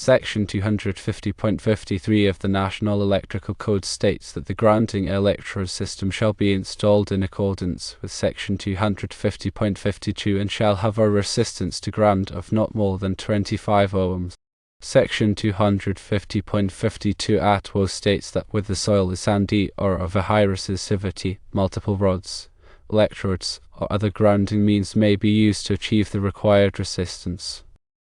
Section 250.53 of the National Electrical Code states that the grounding electrode system shall be installed in accordance with Section 250.52 and shall have a resistance to ground of not more than 25 ohms. Section 250.52 ATWO states that where the soil is sandy or of a high resistivity, multiple rods, electrodes, or other grounding means may be used to achieve the required resistance.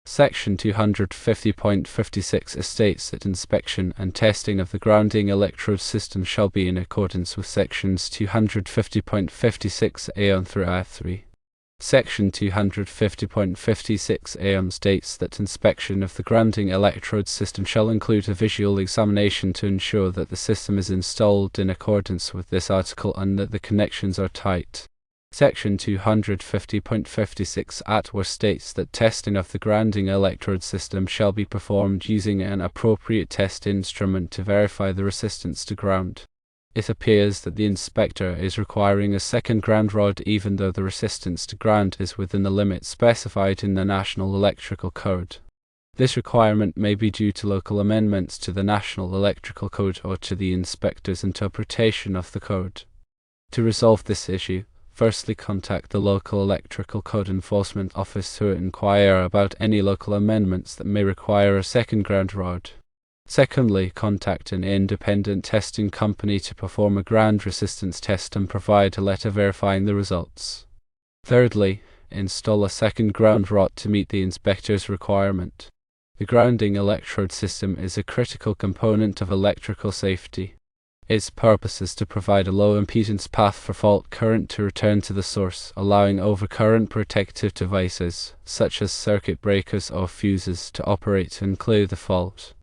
Section 250.56 states that inspection and testing of the grounding electrode system shall be in accordance with Sections 250.56a through A3. Section 250.56a states that inspection of the grounding electrode system shall include a visual examination to ensure that the system is installed in accordance with this article and that the connections are tight. Section 250.56 ATWO states that testing of the grounding electrode system shall be performed using an appropriate test instrument to verify the resistance to ground. It appears that the inspector is requiring a second ground rod even though the resistance to ground is within the limit specified in the National Electrical Code. This requirement may be due to local amendments to the National Electrical Code or to the inspector's interpretation of the code. To resolve this issue, firstly contact the local Electrical Code Enforcement Office to inquire about any local amendments that may require a second ground rod. Secondly, contact an independent testing company to perform a ground resistance test and provide a letter verifying the results. Thirdly, install a second ground rod to meet the inspector's requirement. The grounding electrode system is a critical component of electrical safety. Its purpose is to provide a low impedance path for fault current to return to the source, allowing overcurrent protective devices, such as circuit breakers or fuses, to operate and clear the fault.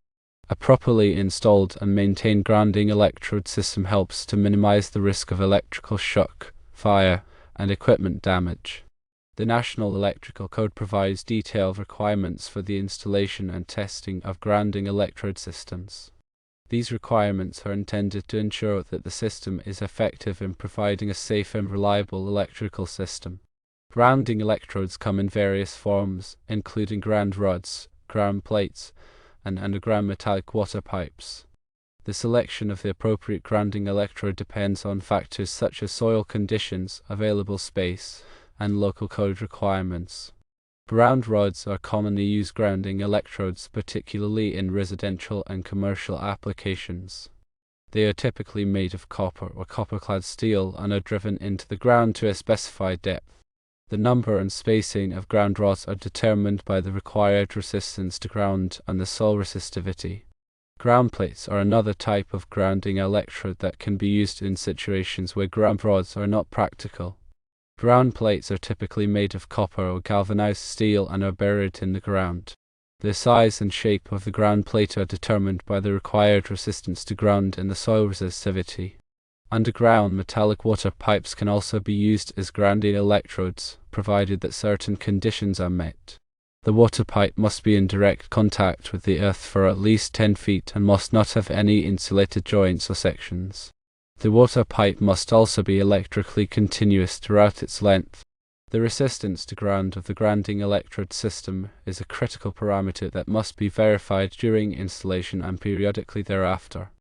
A properly installed and maintained grounding electrode system helps to minimize the risk of electrical shock, fire, and equipment damage. The National Electrical Code provides detailed requirements for the installation and testing of grounding electrode systems. These requirements are intended to ensure that the system is effective in providing a safe and reliable electrical system. Grounding electrodes come in various forms, including ground rods, ground plates, and underground metallic water pipes. The selection of the appropriate grounding electrode depends on factors such as soil conditions, available space, and local code requirements. Ground rods are commonly used grounding electrodes, particularly in residential and commercial applications. They are typically made of copper or copper-clad steel and are driven into the ground to a specified depth. The number and spacing of ground rods are determined by the required resistance to ground and the soil resistivity. Ground plates are another type of grounding electrode that can be used in situations where ground rods are not practical. Ground plates are typically made of copper or galvanized steel and are buried in the ground. The size and shape of the ground plate are determined by the required resistance to ground and the soil resistivity. Underground metallic water pipes can also be used as grounding electrodes, provided that certain conditions are met. The water pipe must be in direct contact with the earth for at least 10 feet and must not have any insulated joints or sections. The water pipe must also be electrically continuous throughout its length. The resistance to ground of the grounding electrode system is a critical parameter that must be verified during installation and periodically thereafter.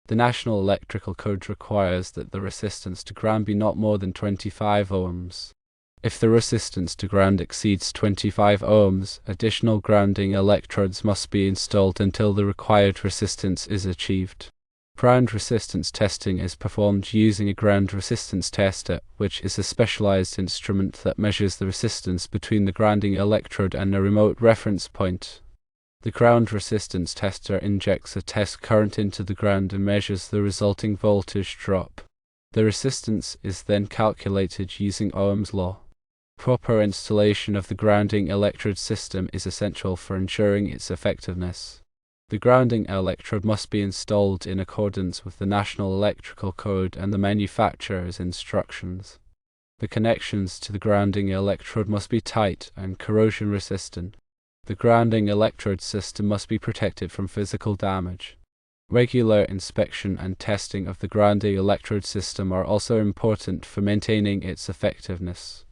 The National Electrical Code requires that the resistance to ground be not more than 25 ohms. If the resistance to ground exceeds 25 ohms, additional grounding electrodes must be installed until the required resistance is achieved. Ground resistance testing is performed using a ground resistance tester, which is a specialized instrument that measures the resistance between the grounding electrode and a remote reference point. The ground resistance tester injects a test current into the ground and measures the resulting voltage drop. The resistance is then calculated using Ohm's law. Proper installation of the grounding electrode system is essential for ensuring its effectiveness. The grounding electrode must be installed in accordance with the National Electrical Code and the manufacturer's instructions. The connections to the grounding electrode must be tight and corrosion resistant. The grounding electrode system must be protected from physical damage. Regular inspection and testing of the grounding electrode system are also important for maintaining its effectiveness.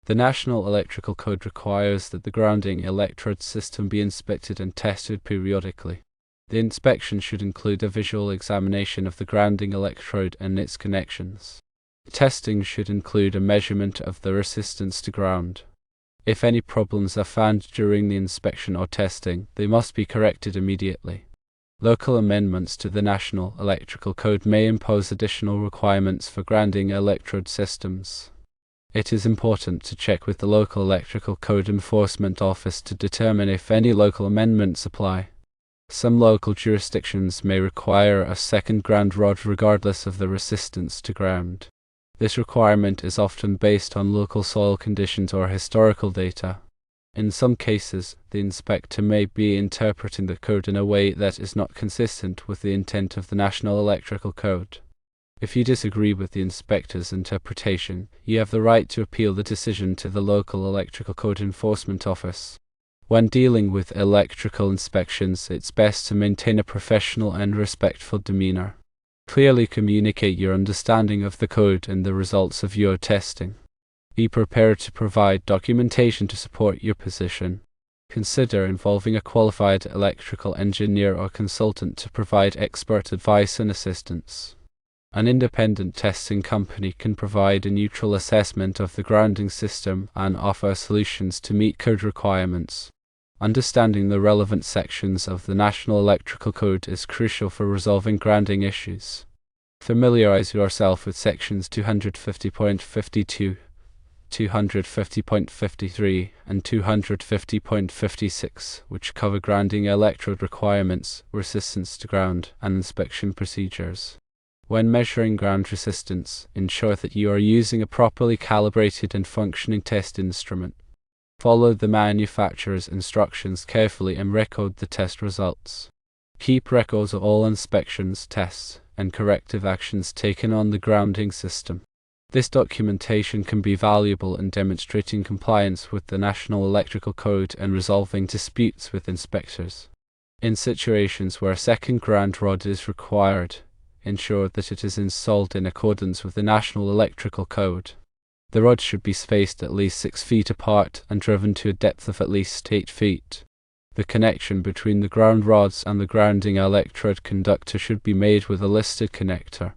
The National Electrical Code requires that the grounding electrode system be inspected and tested periodically. The inspection should include a visual examination of the grounding electrode and its connections. Testing should include a measurement of the resistance to ground. If any problems are found during the inspection or testing, they must be corrected immediately. Local amendments to the National Electrical Code may impose additional requirements for grounding electrode systems. It is important to check with the local Electrical Code Enforcement Office to determine if any local amendments apply. Some local jurisdictions may require a second ground rod regardless of the resistance to ground. This requirement is often based on local soil conditions or historical data. In some cases, the inspector may be interpreting the code in a way that is not consistent with the intent of the National Electrical Code. If you disagree with the inspector's interpretation, you have the right to appeal the decision to the local Electrical Code Enforcement Office. When dealing with electrical inspections, it's best to maintain a professional and respectful demeanor. Clearly communicate your understanding of the code and the results of your testing. Be prepared to provide documentation to support your position. Consider involving a qualified electrical engineer or consultant to provide expert advice and assistance. An independent testing company can provide a neutral assessment of the grounding system and offer solutions to meet code requirements. Understanding the relevant sections of the National Electrical Code is crucial for resolving grounding issues. Familiarize yourself with sections 250.52, 250.53, and 250.56, which cover grounding electrode requirements, resistance to ground, and inspection procedures. When measuring ground resistance, ensure that you are using a properly calibrated and functioning test instrument. Follow the manufacturer's instructions carefully and record the test results. Keep records of all inspections, tests, and corrective actions taken on the grounding system. This documentation can be valuable in demonstrating compliance with the National Electrical Code and resolving disputes with inspectors. In situations where a second ground rod is required, ensure that it is installed in accordance with the National Electrical Code. The rods should be spaced at least 6 feet apart and driven to a depth of at least 8 feet. The connection between the ground rods and the grounding electrode conductor should be made with a listed connector.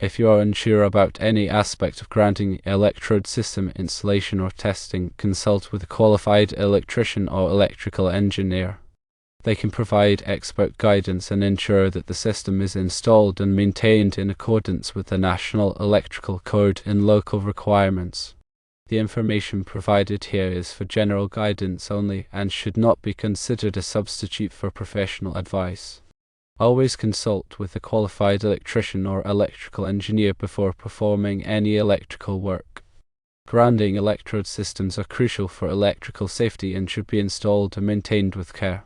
If you are unsure about any aspect of grounding electrode system installation or testing, consult with a qualified electrician or electrical engineer. They can provide expert guidance and ensure that the system is installed and maintained in accordance with the National Electrical Code and local requirements. The information provided here is for general guidance only and should not be considered a substitute for professional advice. Always consult with a qualified electrician or electrical engineer before performing any electrical work. Grounding electrode systems are crucial for electrical safety and should be installed and maintained with care.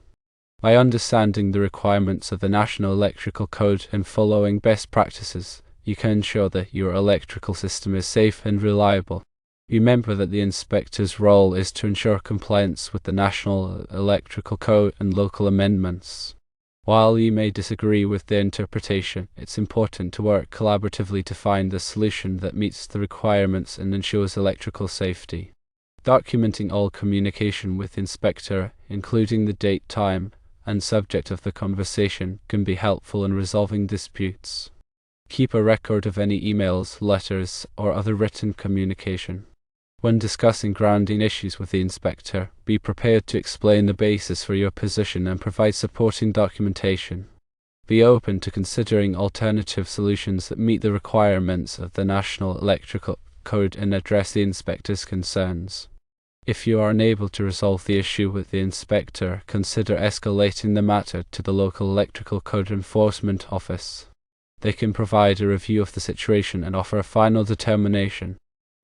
By understanding the requirements of the National Electrical Code and following best practices, you can ensure that your electrical system is safe and reliable. Remember that the inspector's role is to ensure compliance with the National Electrical Code and local amendments. While you may disagree with the interpretation, it's important to work collaboratively to find a solution that meets the requirements and ensures electrical safety. Documenting all communication with the inspector, including the date, time, and subject of the conversation, can be helpful in resolving disputes. Keep a record of any emails, letters, or other written communication. When discussing grounding issues with the inspector, be prepared to explain the basis for your position and provide supporting documentation. Be open to considering alternative solutions that meet the requirements of the National Electrical Code and address the inspector's concerns. If you are unable to resolve the issue with the inspector, consider escalating the matter to the local Electrical Code Enforcement Office. They can provide a review of the situation and offer a final determination.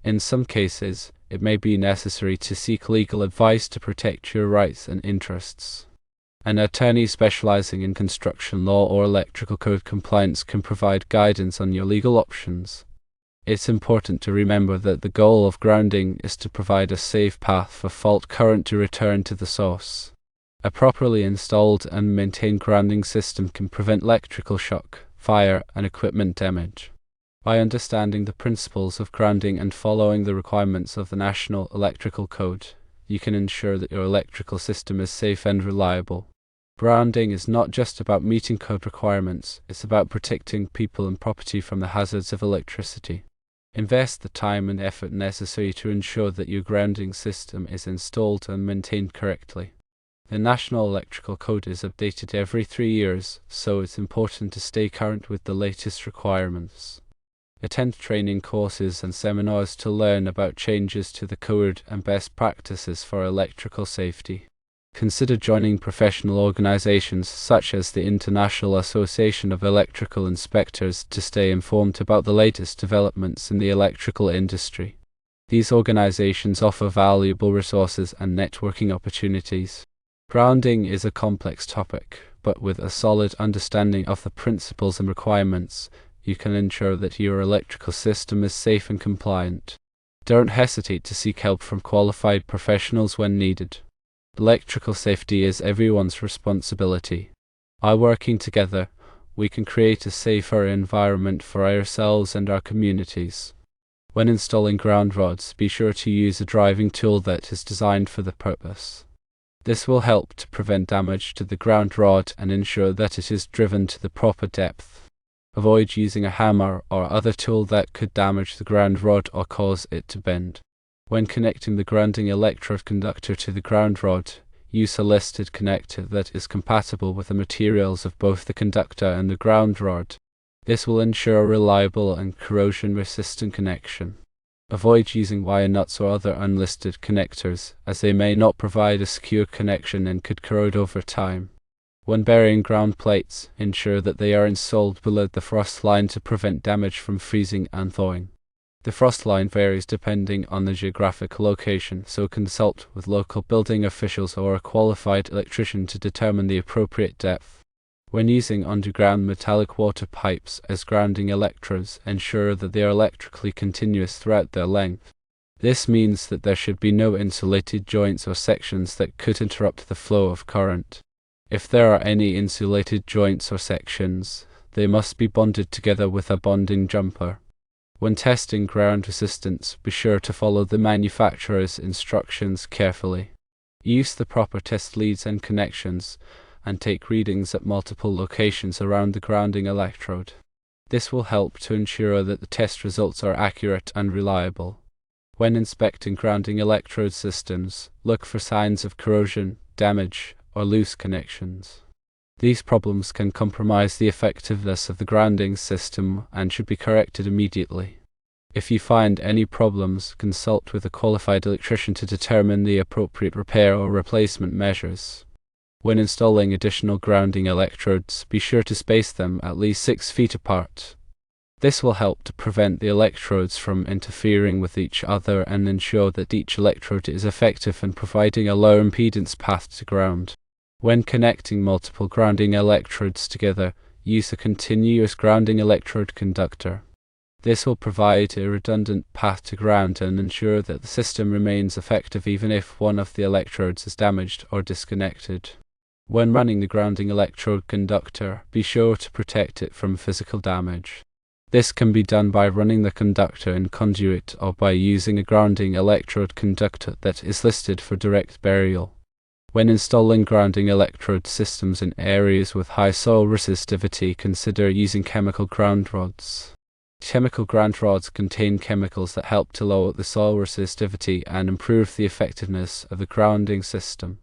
In some cases, it may be necessary to seek legal advice to protect your rights and interests. An attorney specializing in construction law or electrical code compliance can provide guidance on your legal options. It's important to remember that the goal of grounding is to provide a safe path for fault current to return to the source. A properly installed and maintained grounding system can prevent electrical shock, fire, and equipment damage. By understanding the principles of grounding and following the requirements of the National Electrical Code, you can ensure that your electrical system is safe and reliable. Grounding is not just about meeting code requirements, it's about protecting people and property from the hazards of electricity. Invest the time and effort necessary to ensure that your grounding system is installed and maintained correctly. The National Electrical Code is updated every 3 years, so it's important to stay current with the latest requirements. Attend training courses and seminars to learn about changes to the code and best practices for electrical safety. Consider joining professional organizations such as the International Association of Electrical Inspectors to stay informed about the latest developments in the electrical industry. These organizations offer valuable resources and networking opportunities. Grounding is a complex topic, but with a solid understanding of the principles and requirements, you can ensure that your electrical system is safe and compliant. Don't hesitate to seek help from qualified professionals when needed. Electrical safety is everyone's responsibility. By working together, we can create a safer environment for ourselves and our communities. When installing ground rods, be sure to use a driving tool that is designed for the purpose. This will help to prevent damage to the ground rod and ensure that it is driven to the proper depth. Avoid using a hammer or other tool that could damage the ground rod or cause it to bend. When connecting the grounding electrode conductor to the ground rod, use a listed connector that is compatible with the materials of both the conductor and the ground rod. This will ensure a reliable and corrosion-resistant connection. Avoid using wire nuts or other unlisted connectors, as they may not provide a secure connection and could corrode over time. When burying ground plates, ensure that they are installed below the frost line to prevent damage from freezing and thawing. The frost line varies depending on the geographic location, so consult with local building officials or a qualified electrician to determine the appropriate depth. When using underground metallic water pipes as grounding electrodes, ensure that they are electrically continuous throughout their length. This means that there should be no insulated joints or sections that could interrupt the flow of current. If there are any insulated joints or sections, they must be bonded together with a bonding jumper. When testing ground resistance, be sure to follow the manufacturer's instructions carefully. Use the proper test leads and connections, and take readings at multiple locations around the grounding electrode. This will help to ensure that the test results are accurate and reliable. When inspecting grounding electrode systems, look for signs of corrosion, damage, or loose connections. These problems can compromise the effectiveness of the grounding system and should be corrected immediately. If you find any problems, consult with a qualified electrician to determine the appropriate repair or replacement measures. When installing additional grounding electrodes, be sure to space them at least 6 feet apart. This will help to prevent the electrodes from interfering with each other and ensure that each electrode is effective in providing a low impedance path to ground. When connecting multiple grounding electrodes together, use a continuous grounding electrode conductor. This will provide a redundant path to ground and ensure that the system remains effective even if one of the electrodes is damaged or disconnected. When running the grounding electrode conductor, be sure to protect it from physical damage. This can be done by running the conductor in conduit or by using a grounding electrode conductor that is listed for direct burial. When installing grounding electrode systems in areas with high soil resistivity, consider using chemical ground rods. Chemical ground rods contain chemicals that help to lower the soil resistivity and improve the effectiveness of the grounding system.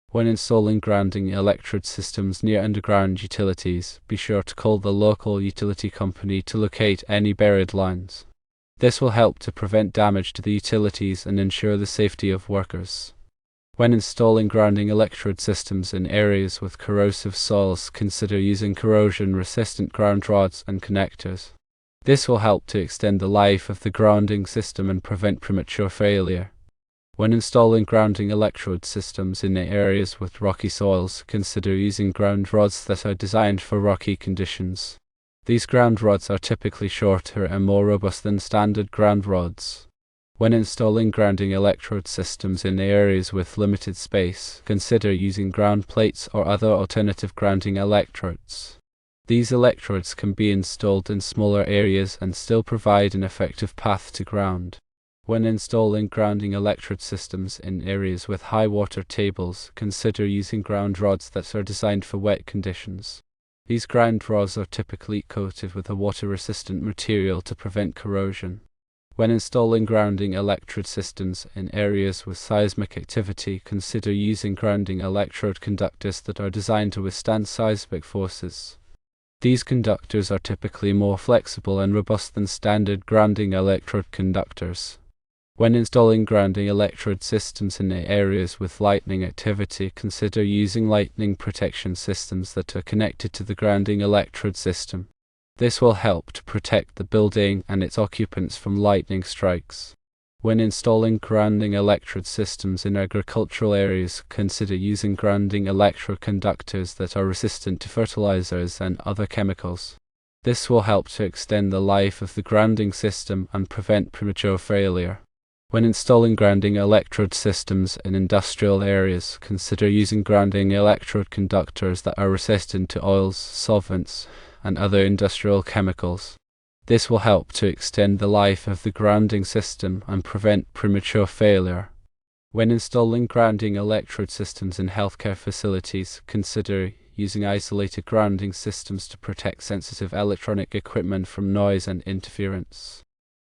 When installing grounding electrode systems near underground utilities, be sure to call the local utility company to locate any buried lines. This will help to prevent damage to the utilities and ensure the safety of workers. When installing grounding electrode systems in areas with corrosive soils, consider using corrosion-resistant ground rods and connectors. This will help to extend the life of the grounding system and prevent premature failure. When installing grounding electrode systems in areas with rocky soils, consider using ground rods that are designed for rocky conditions. These ground rods are typically shorter and more robust than standard ground rods. When installing grounding electrode systems in areas with limited space, consider using ground plates or other alternative grounding electrodes. These electrodes can be installed in smaller areas and still provide an effective path to ground. When installing grounding electrode systems in areas with high water tables, consider using ground rods that are designed for wet conditions. These ground rods are typically coated with a water-resistant material to prevent corrosion. When installing grounding electrode systems in areas with seismic activity, consider using grounding electrode conductors that are designed to withstand seismic forces. These conductors are typically more flexible and robust than standard grounding electrode conductors. When installing grounding electrode systems in areas with lightning activity, consider using lightning protection systems that are connected to the grounding electrode system. This will help to protect the building and its occupants from lightning strikes. When installing grounding electrode systems in agricultural areas, consider using grounding electrode conductors that are resistant to fertilizers and other chemicals. This will help to extend the life of the grounding system and prevent premature failure. When installing grounding electrode systems in industrial areas, consider using grounding electrode conductors that are resistant to oils, solvents, and other industrial chemicals. This will help to extend the life of the grounding system and prevent premature failure. When installing grounding electrode systems in healthcare facilities, consider using isolated grounding systems to protect sensitive electronic equipment from noise and interference.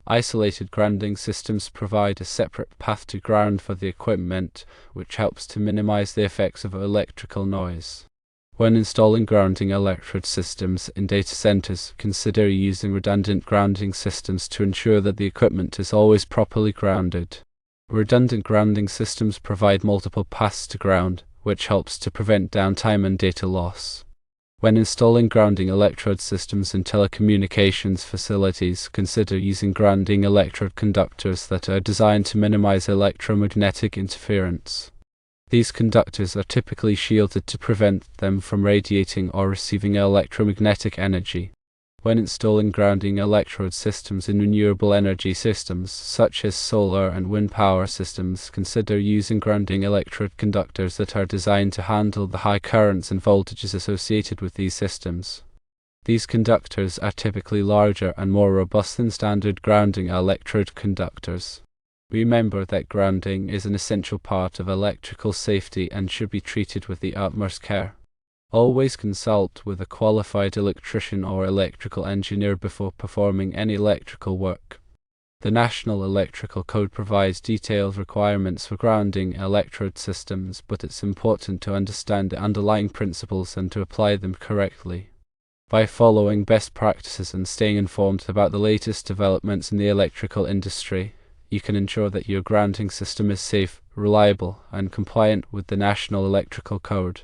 Isolated grounding systems provide a separate path to ground for the equipment, which helps to minimize the effects of electrical noise. When installing grounding electrode systems in data centers, consider using redundant grounding systems to ensure that the equipment is always properly grounded. Redundant grounding systems provide multiple paths to ground, which helps to prevent downtime and data loss. When installing grounding electrode systems in telecommunications facilities, consider using grounding electrode conductors that are designed to minimize electromagnetic interference. These conductors are typically shielded to prevent them from radiating or receiving electromagnetic energy. When installing grounding electrode systems in renewable energy systems, such as solar and wind power systems, consider using grounding electrode conductors that are designed to handle the high currents and voltages associated with these systems. These conductors are typically larger and more robust than standard grounding electrode conductors. Remember that grounding is an essential part of electrical safety and should be treated with the utmost care. Always consult with a qualified electrician or electrical engineer before performing any electrical work. The National Electrical Code provides detailed requirements for grounding electrode systems, but it's important to understand the underlying principles and to apply them correctly. By following best practices and staying informed about the latest developments in the electrical industry, you can ensure that your grounding system is safe, reliable, and compliant with the National Electrical Code.